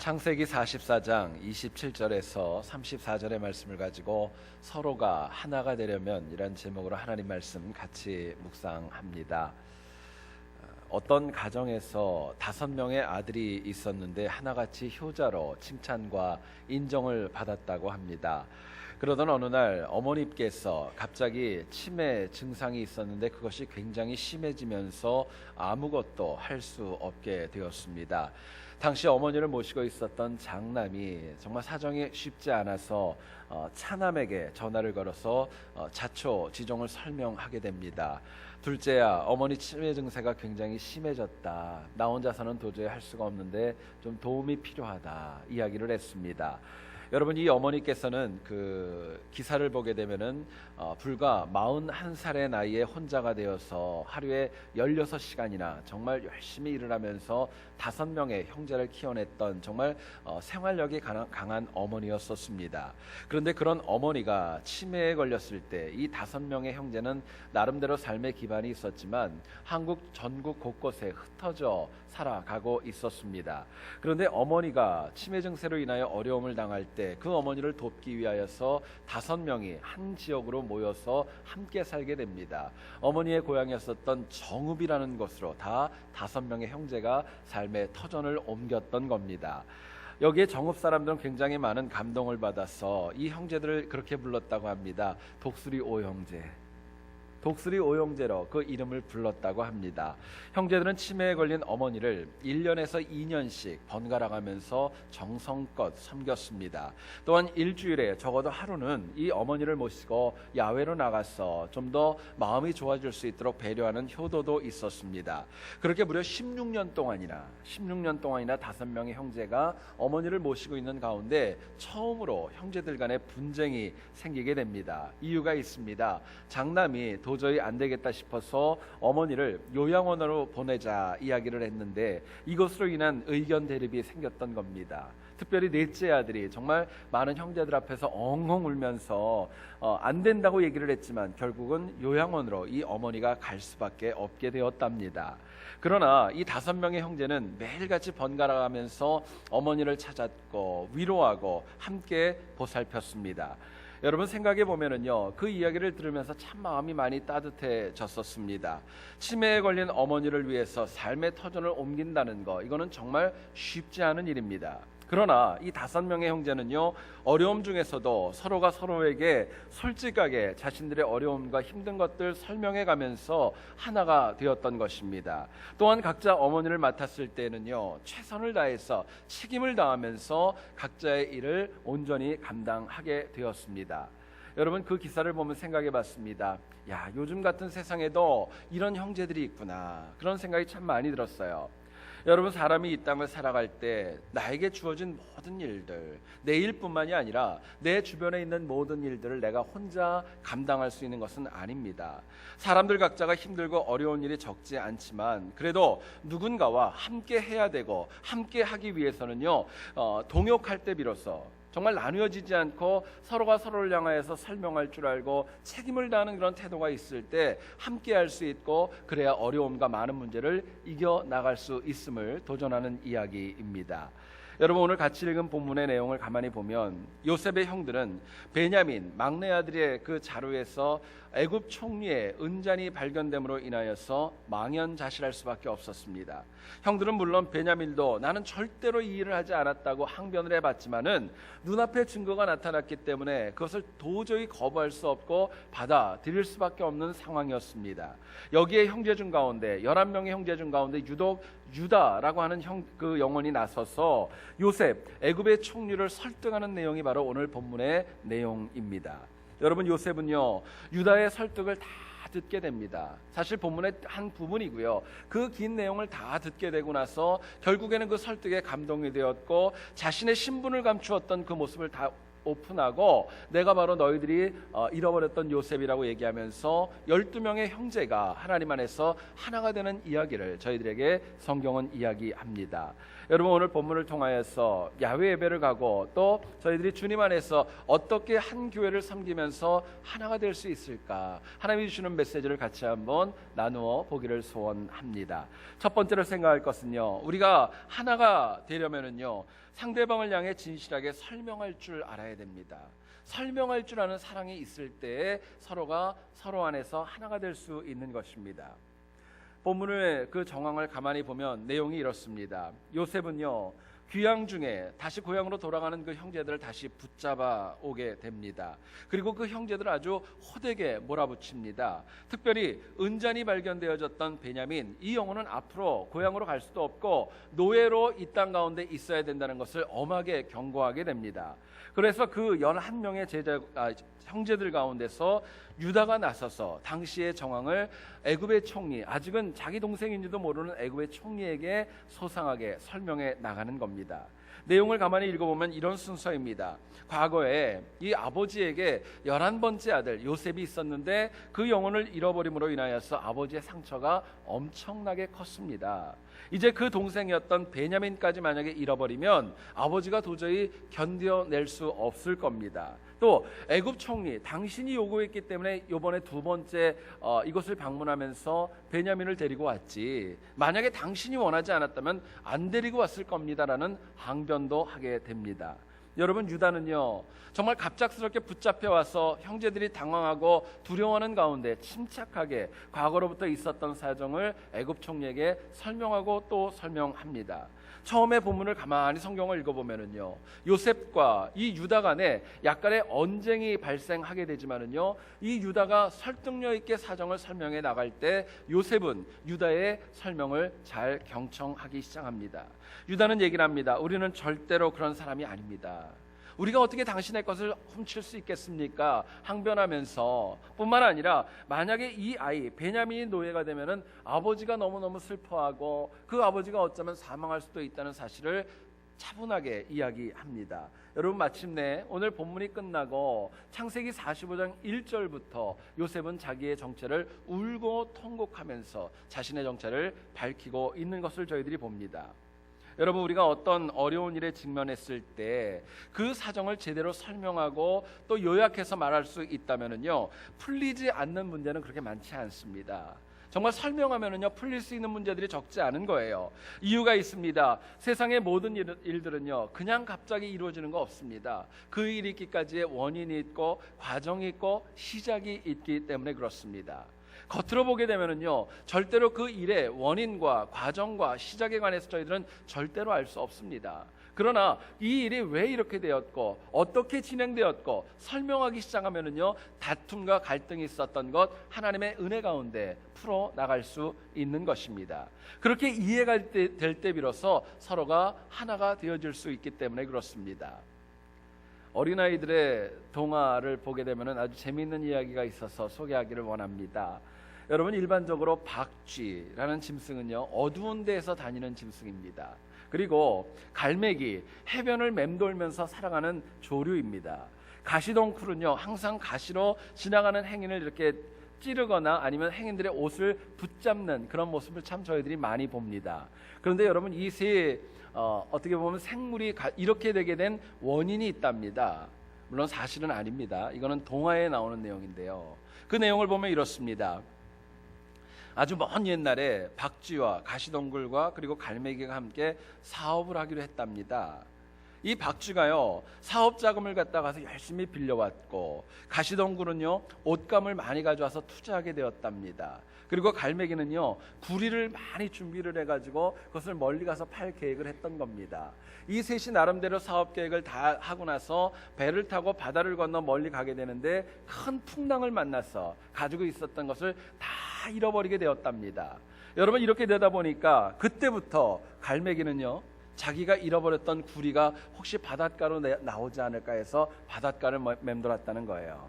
창세기 44장 27절에서 34절의 말씀을 가지고 서로가 하나가 되려면 이란 제목으로 하나님 말씀 같이 묵상합니다. 어떤 가정에서 5명의 아들이 있었는데 하나같이 효자로 칭찬과 인정을 받았다고 합니다. 그러던 어느 날 어머니께서 갑자기 치매 증상이 있었는데 그것이 굉장히 심해지면서 아무것도 할 수 없게 되었습니다. 당시 어머니를 모시고 있었던 장남이 정말 사정이 쉽지 않아서 차남에게 전화를 걸어서 자초지종을 설명하게 됩니다. 둘째야, 어머니 치매 증세가 굉장히 심해졌다. 나 혼자서는 도저히 할 수가 없는데 좀 도움이 필요하다. 이야기를 했습니다. 여러분, 이 어머니께서는 그 기사를 보게 되면은 불과 41살의 나이에 혼자가 되어서 하루에 16시간이나 정말 열심히 일을 하면서 5명의 형제를 키워냈던 정말 생활력이 강한 어머니였었습니다. 그런데 그런 어머니가 치매에 걸렸을 때 이 5명의 형제는 나름대로 삶의 기반이 있었지만 한국 전국 곳곳에 흩어져 살아가고 있었습니다. 그런데 어머니가 치매 증세로 인하여 어려움을 당할 때 그 어머니를 돕기 위하여서 5명이 한 지역으로 모여서 함께 살게 됩니다. 어머니의 고향이었었던 정읍이라는 곳으로 다 5명의 형제가 삶의 터전을 옮겼던 겁니다. 여기에 정읍 사람들은 굉장히 많은 감동을 받아서 이 형제들을 그렇게 불렀다고 합니다. 독수리 오형제. 독수리 오형제로 그 이름을 불렀다고 합니다. 형제들은 치매에 걸린 어머니를 1년에서 2년씩 번갈아가면서 정성껏 섬겼습니다. 또한 일주일에 적어도 하루는 이 어머니를 모시고 야외로 나가서 좀 더 마음이 좋아질 수 있도록 배려하는 효도도 있었습니다. 그렇게 무려 16년 동안이나 5명의 형제가 어머니를 모시고 있는 가운데 처음으로 형제들 간에 분쟁이 생기게 됩니다. 이유가 있습니다. 장남이 도저히 안 되겠다 싶어서 어머니를 요양원으로 보내자 이야기를 했는데 이것으로 인한 의견 대립이 생겼던 겁니다. 특별히 넷째 아들이 정말 많은 형제들 앞에서 엉엉 울면서 안 된다고 얘기를 했지만 결국은 요양원으로 이 어머니가 갈 수밖에 없게 되었답니다. 그러나 이 5명의 형제는 매일같이 번갈아가면서 어머니를 찾았고 위로하고 함께 보살폈습니다. 여러분, 생각해 보면은요, 그 이야기를 들으면서 참 마음이 많이 따뜻해졌었습니다. 치매에 걸린 어머니를 위해서 삶의 터전을 옮긴다는 거, 이거는 정말 쉽지 않은 일입니다. 그러나 이 5명의 형제는요, 어려움 중에서도 서로가 서로에게 솔직하게 자신들의 어려움과 힘든 것들 설명해 가면서 하나가 되었던 것입니다. 또한 각자 어머니를 맡았을 때는요, 최선을 다해서 책임을 다하면서 각자의 일을 온전히 감당하게 되었습니다. 여러분, 그 기사를 보면 생각해 봤습니다. 야, 요즘 같은 세상에도 이런 형제들이 있구나. 그런 생각이 참 많이 들었어요. 여러분, 사람이 이 땅을 살아갈 때 나에게 주어진 모든 일들, 내 일뿐만이 아니라 내 주변에 있는 모든 일들을 내가 혼자 감당할 수 있는 것은 아닙니다. 사람들 각자가 힘들고 어려운 일이 적지 않지만 그래도 누군가와 함께 해야 되고 함께 하기 위해서는요, 동역할 때 비로소 정말 나누어지지 않고 서로가 서로를 향하여서 설명할 줄 알고 책임을 다하는 그런 태도가 있을 때 함께 할 수 있고, 그래야 어려움과 많은 문제를 이겨나갈 수 있음을 도전하는 이야기입니다. 여러분, 오늘 같이 읽은 본문의 내용을 가만히 보면 요셉의 형들은 베냐민 막내 아들의 그 자루에서 애굽 총리의 은잔이 발견됨으로 인하여서 망연자실할 수밖에 없었습니다. 형들은 물론 베냐민도 나는 절대로 이 일을 하지 않았다고 항변을 해봤지만은 눈앞에 증거가 나타났기 때문에 그것을 도저히 거부할 수 없고 받아들일 수밖에 없는 상황이었습니다. 여기에 형제 중 가운데 11명의 형제 중 가운데 유독 유다라고 하는 그 영혼이 나서서 요셉 애굽의 총리를 설득하는 내용이 바로 오늘 본문의 내용입니다. 여러분, 요셉은요, 유다의 설득을 다 듣게 됩니다. 사실 본문의 한 부분이고요. 그 긴 내용을 다 듣게 되고 나서 결국에는 그 설득에 감동이 되었고 자신의 신분을 감추었던 그 모습을 다 오픈하고 내가 바로 너희들이 잃어버렸던 요셉이라고 얘기하면서 12명의 형제가 하나님 안에서 하나가 되는 이야기를 저희들에게 성경은 이야기합니다. 여러분, 오늘 본문을 통하여서 야외 예배를 가고 또 저희들이 주님 안에서 어떻게 한 교회를 섬기면서 하나가 될 수 있을까, 하나님이 주시는 메시지를 같이 한번 나누어 보기를 소원합니다. 첫 번째로 생각할 것은요, 우리가 하나가 되려면은요, 상대방을 향해 진실하게 설명할 줄 알아야 됩니다. 설명할 줄 아는 사랑이 있을 때에 서로가 서로 안에서 하나가 될 수 있는 것입니다. 본문의 그 정황을 가만히 보면 내용이 이렇습니다. 요셉은요, 귀양 중에 다시 고향으로 돌아가는 그 형제들을 다시 붙잡아 오게 됩니다. 그리고 그 형제들을 아주 호되게 몰아붙입니다. 특별히 은잔이 발견되어졌던 베냐민, 이 영혼은 앞으로 고향으로 갈 수도 없고 노예로 이 땅 가운데 있어야 된다는 것을 엄하게 경고하게 됩니다. 그래서 그 11명의 형제들 가운데서 유다가 나서서 당시의 정황을 애굽의 총리, 아직은 자기 동생인지도 모르는 애굽의 총리에게 소상하게 설명해 나가는 겁니다. 내용을 가만히 읽어보면 이런 순서입니다. 과거에 이 아버지에게 11번째 아들 요셉이 있었는데 그 영혼을 잃어버림으로 인하여서 아버지의 상처가 엄청나게 컸습니다. 이제 그 동생이었던 베냐민까지 만약에 잃어버리면 아버지가 도저히 견뎌낼 수 없을 겁니다. 또 애굽 총리, 당신이 요구했기 때문에 이번에 두 번째 이곳을 방문하면서 베냐민을 데리고 왔지, 만약에 당신이 원하지 않았다면 안 데리고 왔을 겁니다라는 항변도 하게 됩니다. 여러분, 유다는요 정말 갑작스럽게 붙잡혀 와서 형제들이 당황하고 두려워하는 가운데 침착하게 과거로부터 있었던 사정을 애굽 총리에게 설명하고 또 설명합니다. 처음에 본문을 가만히 성경을 읽어보면은요, 요셉과 이 유다 간에 약간의 언쟁이 발생하게 되지만은요, 이 유다가 설득력 있게 사정을 설명해 나갈 때 요셉은 유다의 설명을 잘 경청하기 시작합니다. 유다는 얘기를 합니다. 우리는 절대로 그런 사람이 아닙니다. 우리가 어떻게 당신의 것을 훔칠 수 있겠습니까? 항변하면서 뿐만 아니라 만약에 이 아이 베냐민이 노예가 되면은 아버지가 너무너무 슬퍼하고 그 아버지가 어쩌면 사망할 수도 있다는 사실을 차분하게 이야기합니다. 여러분, 마침내 오늘 본문이 끝나고 창세기 45장 1절부터 요셉은 자기의 정체를 울고 통곡하면서 자신의 정체를 밝히고 있는 것을 저희들이 봅니다. 여러분, 우리가 어떤 어려운 일에 직면했을 때 그 사정을 제대로 설명하고 또 요약해서 말할 수 있다면은요, 풀리지 않는 문제는 그렇게 많지 않습니다. 정말 설명하면은요 풀릴 수 있는 문제들이 적지 않은 거예요. 이유가 있습니다. 세상의 모든 일들은요 그냥 갑자기 이루어지는 거 없습니다. 그 일이 있기까지의 원인이 있고 과정이 있고 시작이 있기 때문에 그렇습니다. 겉으로 보게 되면은요 절대로 그 일의 원인과 과정과 시작에 관해서 저희들은 절대로 알 수 없습니다. 그러나 이 일이 왜 이렇게 되었고 어떻게 진행되었고 설명하기 시작하면은요 다툼과 갈등이 있었던 것 하나님의 은혜 가운데 풀어 나갈 수 있는 것입니다. 그렇게 이해가 될 때 비로소 서로가 하나가 되어질 수 있기 때문에 그렇습니다. 어린아이들의 동화를 보게 되면 아주 재미있는 이야기가 있어서 소개하기를 원합니다. 여러분, 일반적으로 박쥐라는 짐승은요 어두운 데에서 다니는 짐승입니다. 그리고 갈매기, 해변을 맴돌면서 살아가는 조류입니다. 가시덩굴은요 항상 가시로 지나가는 행인을 이렇게 찌르거나 아니면 행인들의 옷을 붙잡는 그런 모습을 참 저희들이 많이 봅니다. 그런데 여러분, 이 세 어떻게 보면 생물이 이렇게 되게 된 원인이 있답니다. 물론 사실은 아닙니다. 이거는 동화에 나오는 내용인데요. 그 내용을 보면 이렇습니다. 아주 먼 옛날에 박쥐와 가시덩굴과 그리고 갈매기가 함께 사업을 하기로 했답니다. 이 박쥐가요 사업 자금을 갖다가서 열심히 빌려왔고, 가시덩굴은요 옷감을 많이 가져와서 투자하게 되었답니다. 그리고 갈매기는요 구리를 많이 준비를 해가지고 그것을 멀리 가서 팔 계획을 했던 겁니다. 이 셋이 나름대로 사업 계획을 다 하고 나서 배를 타고 바다를 건너 멀리 가게 되는데 큰 풍랑을 만나서 가지고 있었던 것을 다 잃어버리게 되었답니다. 여러분, 이렇게 되다 보니까 그때부터 갈매기는요 자기가 잃어버렸던 구리가 혹시 바닷가로 나오지 않을까 해서 바닷가를 맴돌았다는 거예요.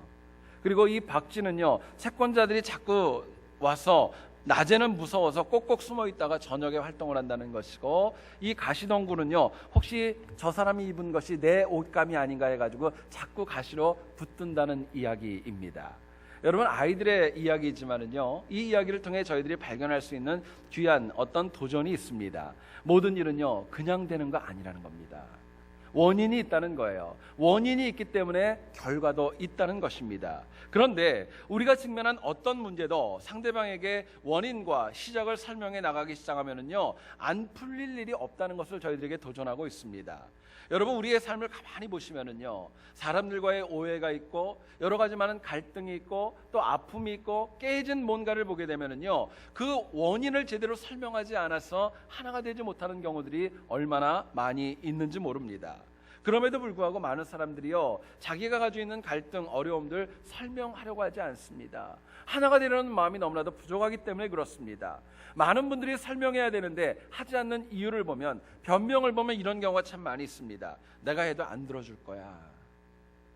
그리고 이 박쥐는요 채권자들이 자꾸 와서 낮에는 무서워서 꼭꼭 숨어 있다가 저녁에 활동을 한다는 것이고, 이 가시덩굴은요 혹시 저 사람이 입은 것이 내 옷감이 아닌가 해가지고 자꾸 가시로 붙든다는 이야기입니다. 여러분, 아이들의 이야기지만은요 이 이야기를 통해 저희들이 발견할 수 있는 귀한 어떤 도전이 있습니다. 모든 일은요 그냥 되는 거 아니라는 겁니다. 원인이 있다는 거예요. 원인이 있기 때문에 결과도 있다는 것입니다. 그런데 우리가 직면한 어떤 문제도 상대방에게 원인과 시작을 설명해 나가기 시작하면은요, 안 풀릴 일이 없다는 것을 저희들에게 도전하고 있습니다. 여러분, 우리의 삶을 가만히 보시면은요, 사람들과의 오해가 있고 여러 가지 많은 갈등이 있고 또 아픔이 있고 깨진 뭔가를 보게 되면은요, 그 원인을 제대로 설명하지 않아서 하나가 되지 못하는 경우들이 얼마나 많이 있는지 모릅니다. 그럼에도 불구하고 많은 사람들이요, 자기가 가지고 있는 갈등, 어려움들 설명하려고 하지 않습니다. 하나가 되려는 마음이 너무나도 부족하기 때문에 그렇습니다. 많은 분들이 설명해야 되는데 하지 않는 이유를 보면, 변명을 보면 이런 경우가 참 많이 있습니다. 내가 해도 안 들어줄 거야.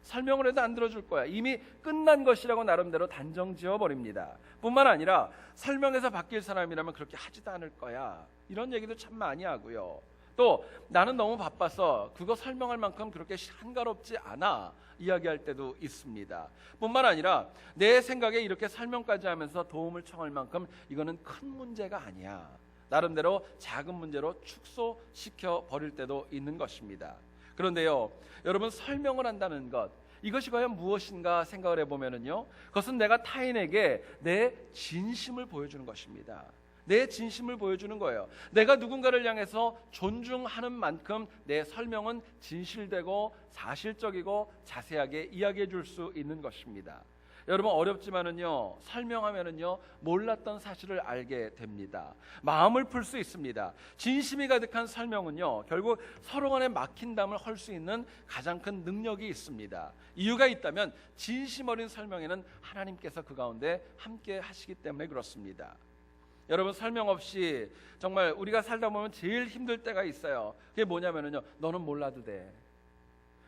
설명을 해도 안 들어줄 거야. 이미 끝난 것이라고 나름대로 단정 지어버립니다. 뿐만 아니라 설명해서 바뀔 사람이라면 그렇게 하지도 않을 거야. 이런 얘기도 참 많이 하고요. 또 나는 너무 바빠서 그거 설명할 만큼 그렇게 한가롭지 않아 이야기할 때도 있습니다. 뿐만 아니라 내 생각에 이렇게 설명까지 하면서 도움을 청할 만큼 이거는 큰 문제가 아니야. 나름대로 작은 문제로 축소시켜 버릴 때도 있는 것입니다. 그런데요, 여러분, 설명을 한다는 것, 이것이 과연 무엇인가 생각을 해보면은요, 그것은 내가 타인에게 내 진심을 보여주는 것입니다. 내 진심을 보여주는 거예요. 내가 누군가를 향해서 존중하는 만큼 내 설명은 진실되고 사실적이고 자세하게 이야기해 줄 수 있는 것입니다. 여러분, 어렵지만은요, 설명하면은요, 몰랐던 사실을 알게 됩니다. 마음을 풀 수 있습니다. 진심이 가득한 설명은요, 결국 서로 간에 막힌 담을 헐 수 있는 가장 큰 능력이 있습니다. 이유가 있다면 진심 어린 설명에는 하나님께서 그 가운데 함께 하시기 때문에 그렇습니다. 여러분, 설명 없이 정말 우리가 살다 보면 제일 힘들 때가 있어요. 그게 뭐냐면은요, 너는 몰라도 돼.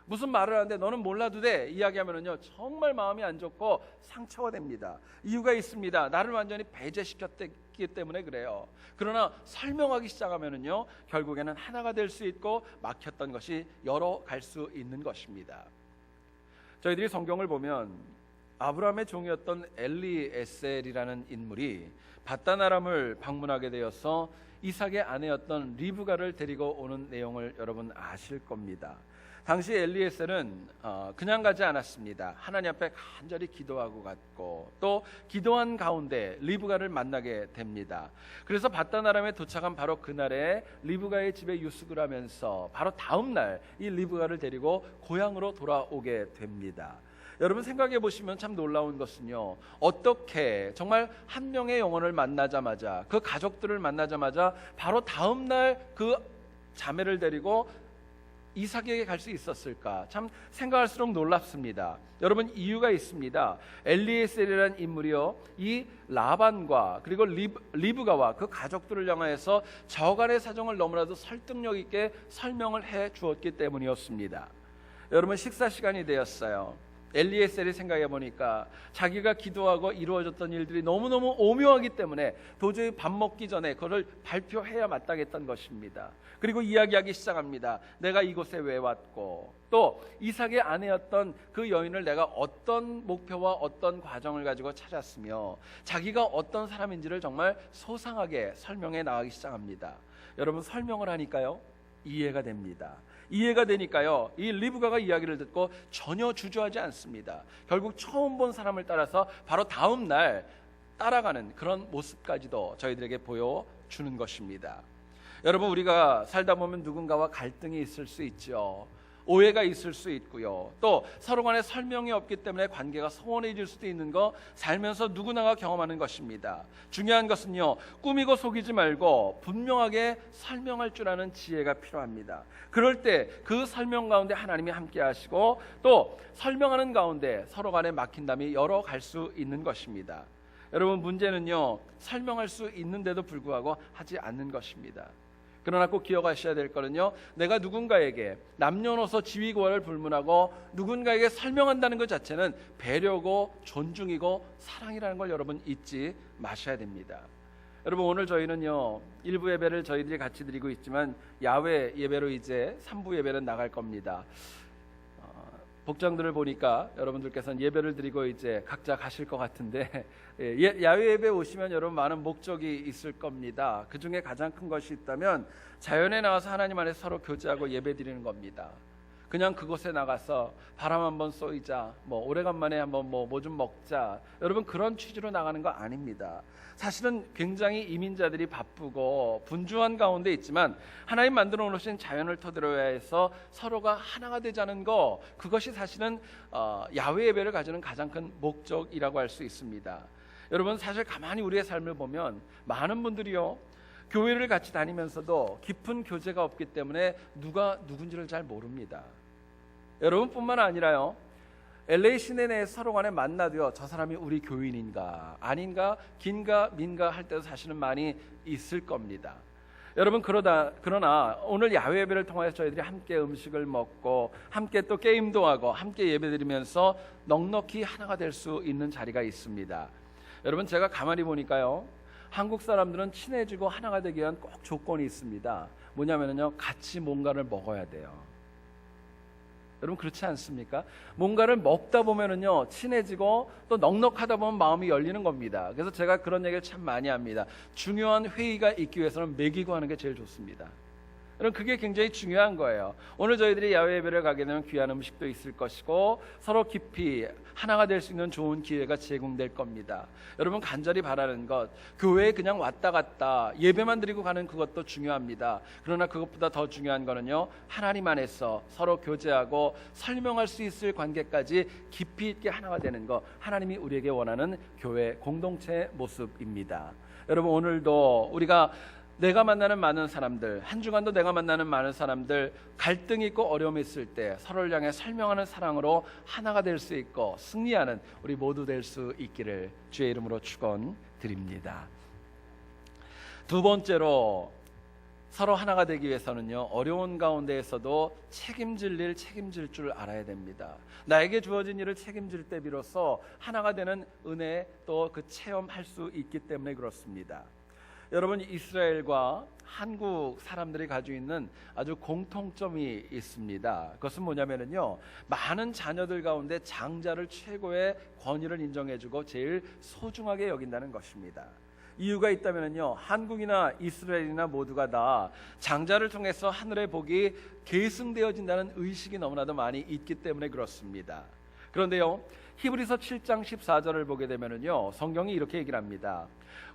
무슨 말을 하는데 너는 몰라도 돼 이야기하면은요, 정말 마음이 안 좋고 상처가 됩니다. 이유가 있습니다. 나를 완전히 배제시켰기 때문에 그래요. 그러나 설명하기 시작하면은요, 결국에는 하나가 될 수 있고 막혔던 것이 열어갈 수 있는 것입니다. 저희들이 성경을 보면 아브라함의 종이었던 엘리에셀이라는 인물이 밧단 아람을 방문하게 되어서 이삭의 아내였던 리브가를 데리고 오는 내용을 여러분 아실 겁니다. 당시 엘리에셀은 그냥 가지 않았습니다. 하나님 앞에 간절히 기도하고 갔고 또 기도한 가운데 리브가를 만나게 됩니다. 그래서 밧단 아람에 도착한 바로 그날에 리브가의 집에 유숙을 하면서 바로 다음 날 이 리브가를 데리고 고향으로 돌아오게 됩니다. 여러분, 생각해 보시면 참 놀라운 것은요, 어떻게 정말 한 명의 영혼을 만나자마자, 그 가족들을 만나자마자 바로 다음 날 그 자매를 데리고 이삭에게 갈 수 있었을까? 참 생각할수록 놀랍습니다. 여러분, 이유가 있습니다. 엘리에셀이라는 인물이요, 이 라반과 그리고 리브가와 그 가족들을 향하여서 저간의 사정을 너무나도 설득력 있게 설명을 해 주었기 때문이었습니다. 여러분, 식사 시간이 되었어요. 엘리에셀이 생각해 보니까 자기가 기도하고 이루어졌던 일들이 너무너무 오묘하기 때문에 도저히 밥 먹기 전에 그걸 발표해야 마땅했던 것입니다. 그리고 이야기하기 시작합니다. 내가 이곳에 왜 왔고 또 이삭의 아내였던 그 여인을 내가 어떤 목표와 어떤 과정을 가지고 찾았으며 자기가 어떤 사람인지를 정말 소상하게 설명해 나가기 시작합니다. 여러분, 설명을 하니까요, 이해가 됩니다. 이해가 되니까요, 이 리브가가 이야기를 듣고 전혀 주저하지 않습니다. 결국 처음 본 사람을 따라서 바로 다음 날 따라가는 그런 모습까지도 저희들에게 보여주는 것입니다. 여러분, 우리가 살다 보면 누군가와 갈등이 있을 수 있죠. 오해가 있을 수 있고요. 또 서로 간에 설명이 없기 때문에 관계가 소원해질 수도 있는 거 살면서 누구나가 경험하는 것입니다. 중요한 것은요, 꾸미고 속이지 말고 분명하게 설명할 줄 아는 지혜가 필요합니다. 그럴 때 그 설명 가운데 하나님이 함께 하시고 또 설명하는 가운데 서로 간에 막힌 담이 열어갈 수 있는 것입니다. 여러분, 문제는요, 설명할 수 있는데도 불구하고 하지 않는 것입니다. 그러나 꼭 기억하셔야 될 거는요, 내가 누군가에게 남녀노소 지위고하를 불문하고 누군가에게 설명한다는 것 자체는 배려고 존중이고 사랑이라는 걸 여러분 잊지 마셔야 됩니다. 여러분, 오늘 저희는요, 일부 예배를 저희들이 같이 드리고 있지만 야외 예배로 이제 3부 예배는 나갈 겁니다. 복장들을 보니까 여러분들께서는 예배를 드리고 이제 각자 가실 것 같은데, 야외 예배 오시면 여러분 많은 목적이 있을 겁니다. 그 중에 가장 큰 것이 있다면 자연에 나와서 하나님 안에 서로 교제하고 예배 드리는 겁니다. 그냥 그곳에 나가서 바람 한번 쏘이자, 오래간만에 한번 뭐 좀 먹자, 여러분 그런 취지로 나가는 거 아닙니다. 사실은 굉장히 이민자들이 바쁘고 분주한 가운데 있지만 하나님 만들어 놓으신 자연을 토대로 해서 서로가 하나가 되자는 거, 그것이 사실은 야외 예배를 가지는 가장 큰 목적이라고 할 수 있습니다. 여러분 사실 가만히 우리의 삶을 보면 많은 분들이요, 교회를 같이 다니면서도 깊은 교제가 없기 때문에 누가 누군지를 잘 모릅니다. 여러분뿐만 아니라요, LA 시내 내에 서로 간에 만나도요, 저 사람이 우리 교인인가 아닌가, 긴가 민가 할 때도 사실은 많이 있을 겁니다. 여러분 그러나 오늘 야외 예배를 통해서 저희들이 함께 음식을 먹고 함께 또 게임도 하고 함께 예배드리면서 넉넉히 하나가 될 수 있는 자리가 있습니다. 여러분 제가 가만히 보니까요, 한국 사람들은 친해지고 하나가 되기 위한 꼭 조건이 있습니다. 뭐냐면요, 같이 뭔가를 먹어야 돼요. 여러분 그렇지 않습니까? 뭔가를 먹다 보면은요, 친해지고 또 넉넉하다 보면 마음이 열리는 겁니다. 그래서 제가 그런 얘기를 참 많이 합니다. 중요한 회의가 있기 위해서는 먹이고 하는 게 제일 좋습니다. 여러분 그게 굉장히 중요한 거예요. 오늘 저희들이 야외 예배를 가게 되면 귀한 음식도 있을 것이고 서로 깊이 하나가 될 수 있는 좋은 기회가 제공될 겁니다. 여러분 간절히 바라는 것, 교회에 그냥 왔다 갔다 예배만 드리고 가는 그것도 중요합니다. 그러나 그것보다 더 중요한 거는요, 하나님 안에서 서로 교제하고 설명할 수 있을 관계까지 깊이 있게 하나가 되는 것, 하나님이 우리에게 원하는 교회 공동체의 모습입니다. 여러분 오늘도 우리가 내가 만나는 많은 사람들, 한 주간도 내가 만나는 많은 사람들, 갈등이 있고 어려움이 있을 때 서로를 향해 설명하는 사랑으로 하나가 될 수 있고 승리하는 우리 모두 될 수 있기를 주의 이름으로 축원드립니다. 두 번째로 서로 하나가 되기 위해서는요, 어려운 가운데에서도 책임질 일 책임질 줄 알아야 됩니다. 나에게 주어진 일을 책임질 때 비로소 하나가 되는 은혜, 또 그 체험할 수 있기 때문에 그렇습니다. 여러분 이스라엘과 한국 사람들이 가지고 있는 아주 공통점이 있습니다. 그것은 뭐냐면요, 많은 자녀들 가운데 장자를 최고의 권위를 인정해주고 제일 소중하게 여긴다는 것입니다. 이유가 있다면요, 한국이나 이스라엘이나 모두가 다 장자를 통해서 하늘의 복이 계승되어진다는 의식이 너무나도 많이 있기 때문에 그렇습니다. 그런데요, 히브리서 7장 14절을 보게 되면요, 성경이 이렇게 얘기를 합니다.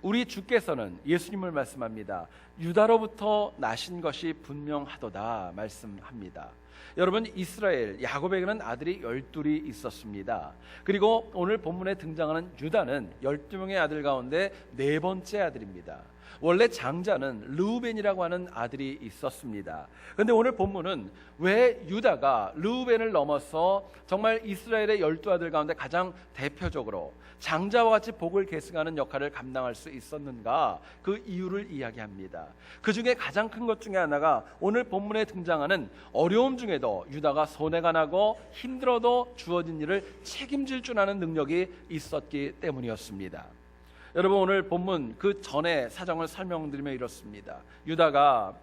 우리 주께서는, 예수님을 말씀합니다, 유다로부터 나신 것이 분명하도다 말씀합니다. 여러분 이스라엘 야곱에게는 아들이 12이 있었습니다. 그리고 오늘 본문에 등장하는 유다는 12명의 아들 가운데 네 번째 아들입니다. 원래 장자는 르우벤이라고 하는 아들이 있었습니다. 그런데 오늘 본문은 왜 유다가 르우벤을 넘어서 정말 이스라엘의 12아들 가운데 가장 대표적으로 장자와 같이 복을 계승하는 역할을 감당할 수 있었는가, 그 이유를 이야기합니다. 그 중에 가장 큰 것 중에 하나가 오늘 본문에 등장하는 어려움 중에도 유다가 손해가 나고 힘들어도 주어진 일을 책임질 줄 아는 능력이 있었기 때문이었습니다. 여러분 오늘 본문 그 전에 사정을 설명드리면 이렇습니다. 유다가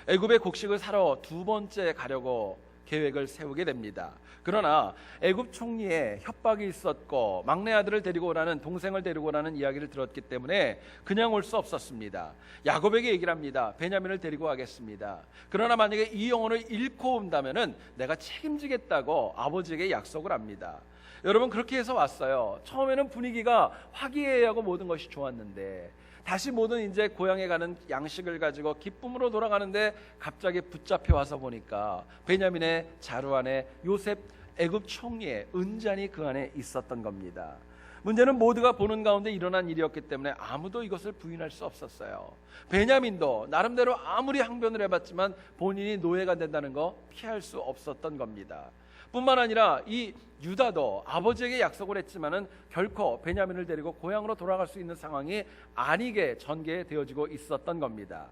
애굽의 곡식을 사러 두 번째 가려고 계획을 세우게 됩니다. 그러나 애굽 총리의 협박이 있었고 막내 아들을 데리고 오라는, 동생을 데리고 오라는 이야기를 들었기 때문에 그냥 올 수 없었습니다. 야곱에게 얘기를 합니다. 베냐민을 데리고 가겠습니다. 그러나 만약에 이 영혼을 잃고 온다면은 내가 책임지겠다고 아버지에게 약속을 합니다. 여러분 그렇게 해서 왔어요. 처음에는 분위기가 화기애애하고 모든 것이 좋았는데 다시 모든 이제 고향에 가는 양식을 가지고 기쁨으로 돌아가는데 갑자기 붙잡혀 와서 보니까 베냐민의 자루 안에 요셉 애굽 총리의 은잔이 그 안에 있었던 겁니다. 문제는 모두가 보는 가운데 일어난 일이었기 때문에 아무도 이것을 부인할 수 없었어요. 베냐민도 나름대로 아무리 항변을 해봤지만 본인이 노예가 된다는 거 피할 수 없었던 겁니다. 뿐만 아니라 이 유다도 아버지에게 약속을 했지만은 결코 베냐민을 데리고 고향으로 돌아갈 수 있는 상황이 아니게 전개되어지고 있었던 겁니다.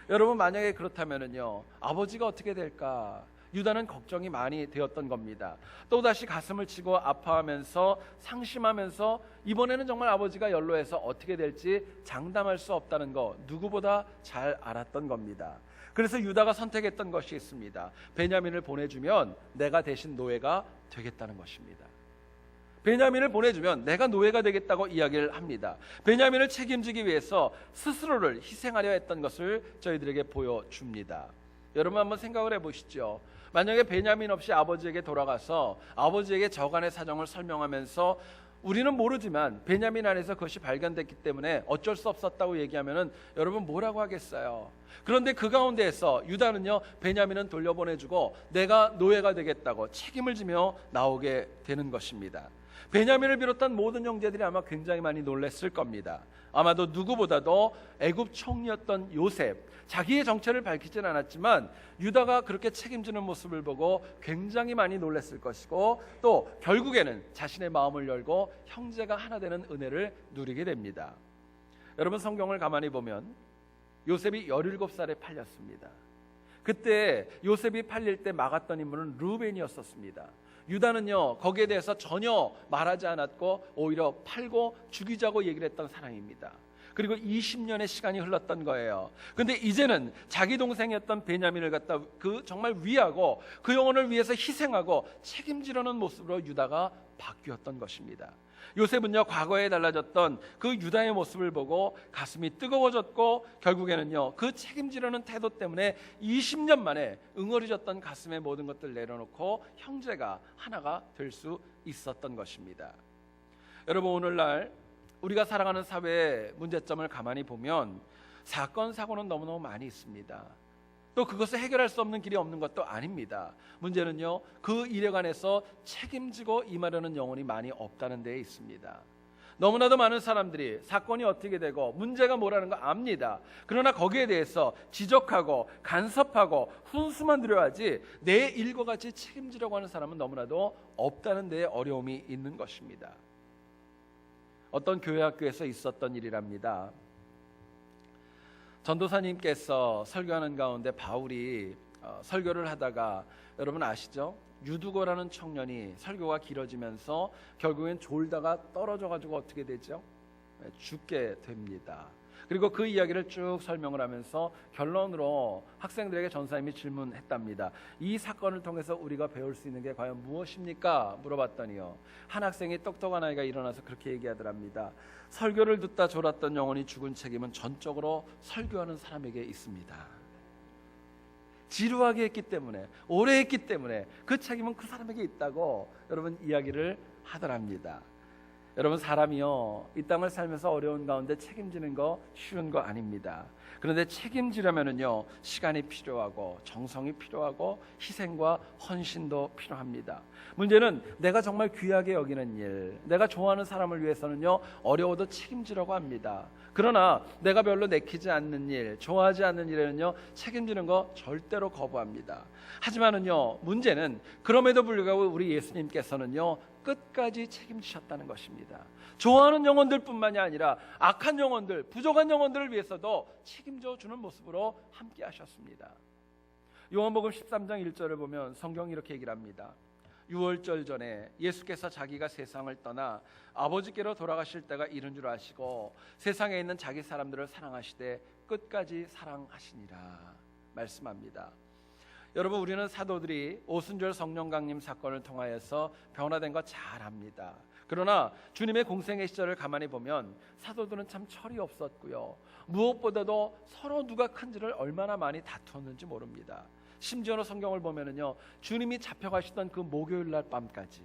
여러분 만약에 그렇다면은요, 아버지가 어떻게 될까? 유다는 걱정이 많이 되었던 겁니다. 또다시 가슴을 치고 아파하면서 상심하면서 이번에는 정말 아버지가 연로해서 어떻게 될지 장담할 수 없다는 거 누구보다 잘 알았던 겁니다. 그래서 유다가 선택했던 것이 있습니다. 베냐민을 보내주면 내가 대신 노예가 되겠다는 것입니다. 베냐민을 보내주면 내가 노예가 되겠다고 이야기를 합니다. 베냐민을 책임지기 위해서 스스로를 희생하려 했던 것을 저희들에게 보여줍니다. 여러분 한번 생각을 해보시죠. 만약에 베냐민 없이 아버지에게 돌아가서 아버지에게 저간의 사정을 설명하면서 우리는 모르지만 베냐민 안에서 그것이 발견됐기 때문에 어쩔 수 없었다고 얘기하면은 여러분 뭐라고 하겠어요? 그런데 그 가운데에서 유다는요, 베냐민은 돌려보내주고 내가 노예가 되겠다고 책임을 지며 나오게 되는 것입니다. 베냐민을 비롯한 모든 형제들이 아마 굉장히 많이 놀랐을 겁니다. 아마도 누구보다도 애굽 총리였던 요셉, 자기의 정체를 밝히진 않았지만 유다가 그렇게 책임지는 모습을 보고 굉장히 많이 놀랐을 것이고, 또 결국에는 자신의 마음을 열고 형제가 하나 되는 은혜를 누리게 됩니다. 여러분, 성경을 가만히 보면 요셉이 17살에 팔렸습니다. 그때 요셉이 팔릴 때 막았던 인물은 르우벤이었었습니다. 유다는요, 거기에 대해서 전혀 말하지 않았고 오히려 팔고 죽이자고 얘기를 했던 사람입니다. 그리고 20년의 시간이 흘렀던 거예요. 근데 이제는 자기 동생이었던 베냐민을 갖다 그 정말 위하고 그 영혼을 위해서 희생하고 책임지려는 모습으로 유다가 바뀌었던 것입니다. 요셉은요, 과거에 달라졌던 그 유다의 모습을 보고 가슴이 뜨거워졌고, 결국에는요, 그 책임지려는 태도 때문에 20년 만에 응어리졌던 가슴의 모든 것들을 내려놓고 형제가 하나가 될 수 있었던 것입니다. 여러분, 오늘날 우리가 살아가는 사회의 문제점을 가만히 보면 사건, 사고는 너무너무 많이 있습니다. 또 그것을 해결할 수 없는 길이 없는 것도 아닙니다. 문제는요, 그 일에 관해서 책임지고 임하려는 영혼이 많이 없다는 데에 있습니다. 너무나도 많은 사람들이 사건이 어떻게 되고 문제가 뭐라는 거 압니다. 그러나 거기에 대해서 지적하고 간섭하고 훈수만 두려워하지 내 일과 같이 책임지려고 하는 사람은 너무나도 없다는 데에 어려움이 있는 것입니다. 어떤 교회 학교에서 있었던 일이랍니다. 전도사님께서 설교하는 가운데 바울이 설교를 하다가, 여러분 아시죠? 유두고라는 청년이 설교가 길어지면서 결국엔 졸다가 떨어져가지고 어떻게 되죠? 죽게 됩니다. 그리고 그 이야기를 쭉 설명을 하면서 결론으로 학생들에게 전사님이 질문했답니다. 이 사건을 통해서 우리가 배울 수 있는 게 과연 무엇입니까? 물어봤더니요, 한 학생이 똑똑한 아이가 일어나서 그렇게 얘기하더랍니다. 설교를 듣다 졸았던 영혼이 죽은 책임은 전적으로 설교하는 사람에게 있습니다. 지루하게 했기 때문에, 오래 했기 때문에 그 책임은 그 사람에게 있다고 여러분 이야기를 하더랍니다. 여러분, 사람이요, 이 땅을 살면서 어려운 가운데 책임지는 거 쉬운 거 아닙니다. 그런데 책임지려면은요, 시간이 필요하고 정성이 필요하고 희생과 헌신도 필요합니다. 문제는 내가 정말 귀하게 여기는 일, 내가 좋아하는 사람을 위해서는요, 어려워도 책임지려고 합니다. 그러나 내가 별로 내키지 않는 일, 좋아하지 않는 일에는요, 책임지는 거 절대로 거부합니다. 하지만은요, 문제는 그럼에도 불구하고 우리 예수님께서는요, 끝까지 책임지셨다는 것입니다. 좋아하는 영혼들뿐만이 아니라 악한 영혼들, 부족한 영혼들을 위해서도 책임져 주는 모습으로 함께 하셨습니다. 요한복음 13장 1절을 보면 성경이 이렇게 얘기를 합니다. 유월절 전에 예수께서 자기가 세상을 떠나 아버지께로 돌아가실 때가 이른 줄 아시고 세상에 있는 자기 사람들을 사랑하시되 끝까지 사랑하시니라 말씀합니다. 여러분, 우리는 사도들이 오순절 성령 강림 사건을 통하여서 변화된 거 잘 압니다. 그러나 주님의 공생의 시절을 가만히 보면 사도들은 참 철이 없었고요, 무엇보다도 서로 누가 큰지를 얼마나 많이 다투었는지 모릅니다. 심지어는 성경을 보면은요, 주님이 잡혀가시던 그 목요일 날 밤까지,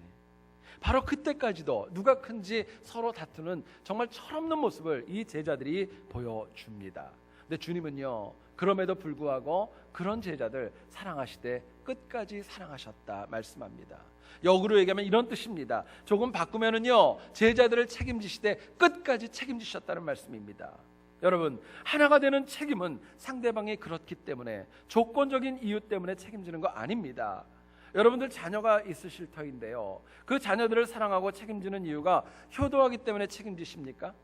바로 그때까지도 누가 큰지 서로 다투는 정말 철없는 모습을 이 제자들이 보여줍니다. 근데 주님은요, 그럼에도 불구하고 그런 제자들 사랑하시되 끝까지 사랑하셨다 말씀합니다. 역으로 얘기하면 이런 뜻입니다. 조금 바꾸면은요, 제자들을 책임지시되 끝까지 책임지셨다는 말씀입니다. 여러분, 하나가 되는 책임은 상대방이 그렇기 때문에, 조건적인 이유 때문에 책임지는 거 아닙니다. 여러분들 자녀가 있으실 터인데요, 그 자녀들을 사랑하고 책임지는 이유가 효도하기 때문에 책임지십니까?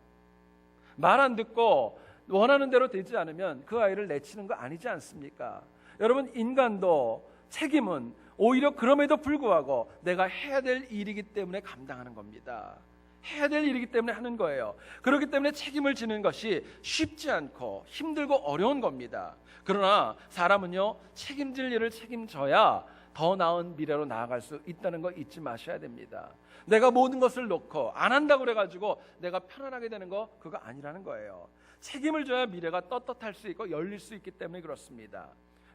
말 안 듣고 원하는 대로 되지 않으면 그 아이를 내치는 거 아니지 않습니까? 여러분, 인간도 책임은 오히려 그럼에도 불구하고 내가 해야 될 일이기 때문에 감당하는 겁니다. 해야 될 일이기 때문에 하는 거예요. 그렇기 때문에 책임을 지는 것이 쉽지 않고 힘들고 어려운 겁니다. 그러나 사람은요, 책임질 일을 책임져야 더 나은 미래로 나아갈 수 있다는 거 잊지 마셔야 됩니다. 내가 모든 것을 놓고 안 한다고 그래가지고 내가 편안하게 되는 거, 그거 아니라는 거예요. 책임을 져야 미래가 떳떳할 수 있고 열릴 수 있기 때문에 그렇습니다.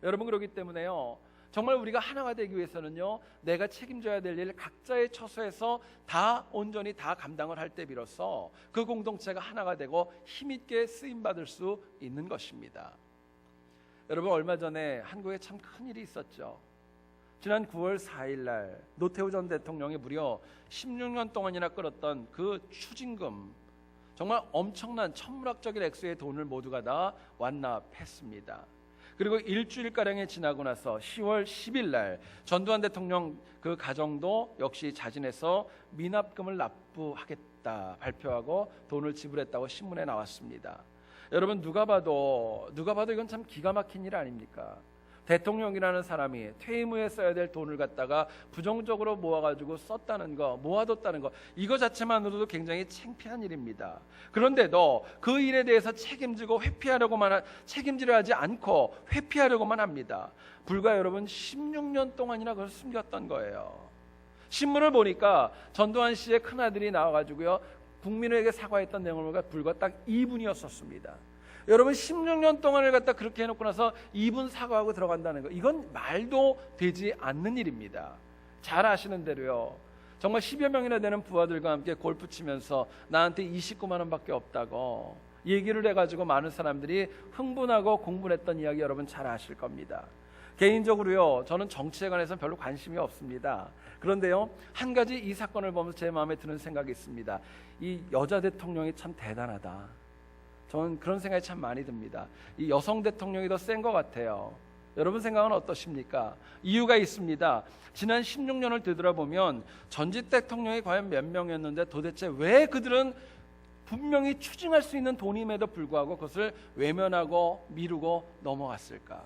여러분, 그렇기 때문에요, 정말 우리가 하나가 되기 위해서는요, 내가 책임져야 될 일 각자의 처소에서 다 온전히 다 감당을 할 때 비로소 그 공동체가 하나가 되고 힘있게 쓰임받을 수 있는 것입니다. 여러분, 얼마 전에 한국에 참 큰일이 있었죠. 지난 9월 4일 날 노태우 전 대통령이 무려 16년 동안이나 끌었던 그 추징금, 정말 엄청난 천문학적인 액수의 돈을 모두가 다 완납했습니다. 그리고 일주일가량이 지나고 나서 10월 10일 날 전두환 대통령 그 가정도 역시 자진해서 미납금을 납부하겠다 발표하고 돈을 지불했다고 신문에 나왔습니다. 여러분, 누가 봐도 이건 참 기가 막힌 일 아닙니까? 대통령이라는 사람이 퇴임 후에 써야 될 돈을 갖다가 부정적으로 모아가지고 썼다는 거, 모아뒀다는 거, 이거 자체만으로도 굉장히 창피한 일입니다. 그런데도 그 일에 대해서 책임지려 하지 않고 회피하려고만 합니다. 불과 여러분 16년 동안이나 그걸 숨겼던 거예요. 신문을 보니까 전두환 씨의 큰아들이 나와가지고요, 국민에게 사과했던 내용을 보니까 불과 딱 2분이었었습니다. 여러분, 16년 동안을 갖다 그렇게 해놓고 나서 2분 사과하고 들어간다는 거, 이건 말도 되지 않는 일입니다. 잘 아시는 대로요, 정말 10여 명이나 되는 부하들과 함께 골프 치면서 나한테 29만 원밖에 없다고 얘기를 해가지고 많은 사람들이 흥분하고 공분했던 이야기 여러분 잘 아실 겁니다. 개인적으로요, 저는 정치에 관해서는 별로 관심이 없습니다. 그런데요, 한 가지 이 사건을 보면서 제 마음에 드는 생각이 있습니다. 이 여자 대통령이 참 대단하다. 저는 그런 생각이 참 많이 듭니다. 이 여성 대통령이 더 센 것 같아요. 여러분 생각은 어떠십니까? 이유가 있습니다. 지난 16년을 되돌아보면 전직 대통령이 과연 몇 명이었는데 도대체 왜 그들은 분명히 추징할 수 있는 돈임에도 불구하고 그것을 외면하고 미루고 넘어갔을까?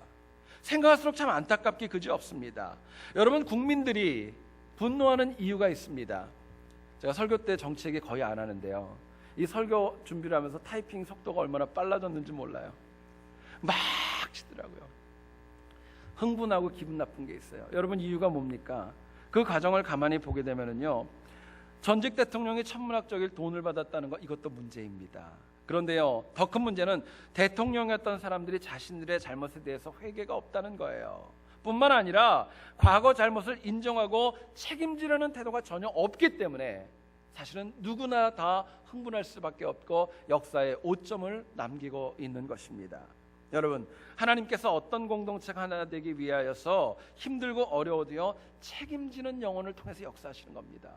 생각할수록 참 안타깝기 그지없습니다. 여러분, 국민들이 분노하는 이유가 있습니다. 제가 설교 때 정치 얘기 거의 안 하는데요, 이 설교 준비를 하면서 타이핑 속도가 얼마나 빨라졌는지 몰라요. 막 치더라고요. 흥분하고 기분 나쁜 게 있어요. 여러분, 이유가 뭡니까? 그 과정을 가만히 보게 되면은요, 전직 대통령이 천문학적인 돈을 받았다는 거, 이것도 문제입니다. 그런데요, 더 큰 문제는 대통령이었던 사람들이 자신들의 잘못에 대해서 회개가 없다는 거예요. 뿐만 아니라 과거 잘못을 인정하고 책임지려는 태도가 전혀 없기 때문에 사실은 누구나 다 흥분할 수밖에 없고 역사에 오점을 남기고 있는 것입니다. 여러분, 하나님께서 어떤 공동체가 하나 되기 위하여서 힘들고 어려워도요, 책임지는 영혼을 통해서 역사하시는 겁니다.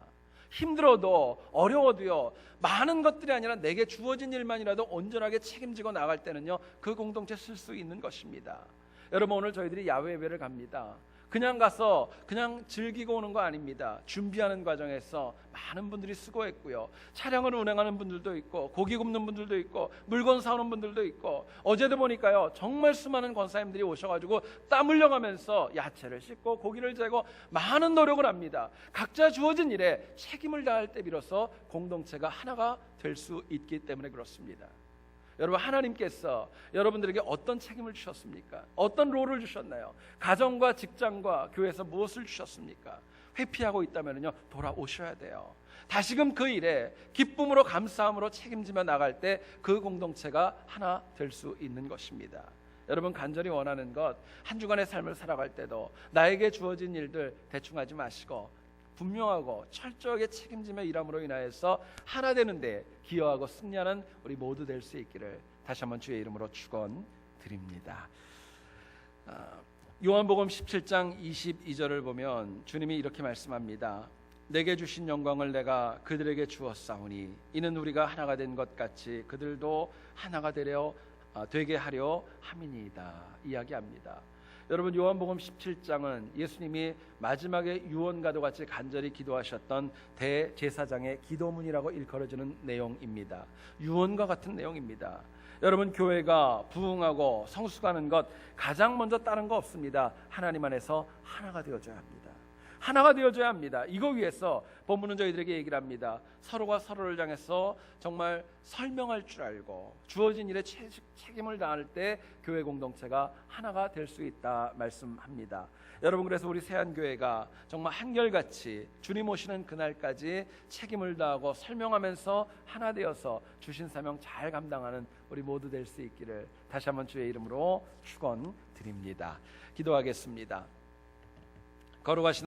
힘들어도 어려워도요, 많은 것들이 아니라 내게 주어진 일만이라도 온전하게 책임지고 나갈 때는요, 그 공동체 쓸 수 있는 것입니다. 여러분, 오늘 저희들이 야외 예배를 갑니다. 그냥 가서 그냥 즐기고 오는 거 아닙니다. 준비하는 과정에서 많은 분들이 수고했고요, 차량을 운행하는 분들도 있고, 고기 굽는 분들도 있고, 물건 사오는 분들도 있고, 어제도 보니까요, 정말 수많은 권사님들이 오셔가지고 땀 흘려가면서 야채를 씻고 고기를 재고 많은 노력을 합니다. 각자 주어진 일에 책임을 다할 때 비로소 공동체가 하나가 될 수 있기 때문에 그렇습니다. 여러분, 하나님께서 여러분들에게 어떤 책임을 주셨습니까? 어떤 롤을 주셨나요? 가정과 직장과 교회에서 무엇을 주셨습니까? 회피하고 있다면요, 돌아오셔야 돼요. 다시금 그 일에 기쁨으로 감사함으로 책임지며 나갈 때 그 공동체가 하나 될 수 있는 것입니다. 여러분, 간절히 원하는 것, 한 주간의 삶을 살아갈 때도 나에게 주어진 일들 대충 하지 마시고 분명하고 철저하게 책임지며 일함으로 인하여서 하나 되는데 기여하고 승리하는 우리 모두 될 수 있기를 다시 한번 주의 이름으로 축원드립니다. 요한복음 17장 22절을 보면 주님이 이렇게 말씀합니다. 내게 주신 영광을 내가 그들에게 주었사오니 이는 우리가 하나가 된 것 같이 그들도 하나가 되게 하려 함이니이다 이야기합니다. 여러분, 요한복음 17장은 예수님이 마지막에 유언과도 같이 간절히 기도하셨던 대제사장의 기도문이라고 일컬어지는 내용입니다. 유언과 같은 내용입니다. 여러분, 교회가 부흥하고 성숙하는 것 가장 먼저 다른 거 없습니다. 하나님 안에서 하나가 되어져야 합니다. 하나가 되어줘야 합니다. 이거 위해서 본문은 저희들에게 얘기를 합니다. 서로가 서로를 향해서 정말 설명할 줄 알고 주어진 일에 책임을 다할 때 교회 공동체가 하나가 될 수 있다 말씀합니다. 여러분, 그래서 우리 세안교회가 정말 한결같이 주님 오시는 그날까지 책임을 다하고 설명하면서 하나 되어서 주신 사명 잘 감당하는 우리 모두 될 수 있기를 다시 한번 주의 이름으로 축원드립니다. 기도하겠습니다. 거룩하신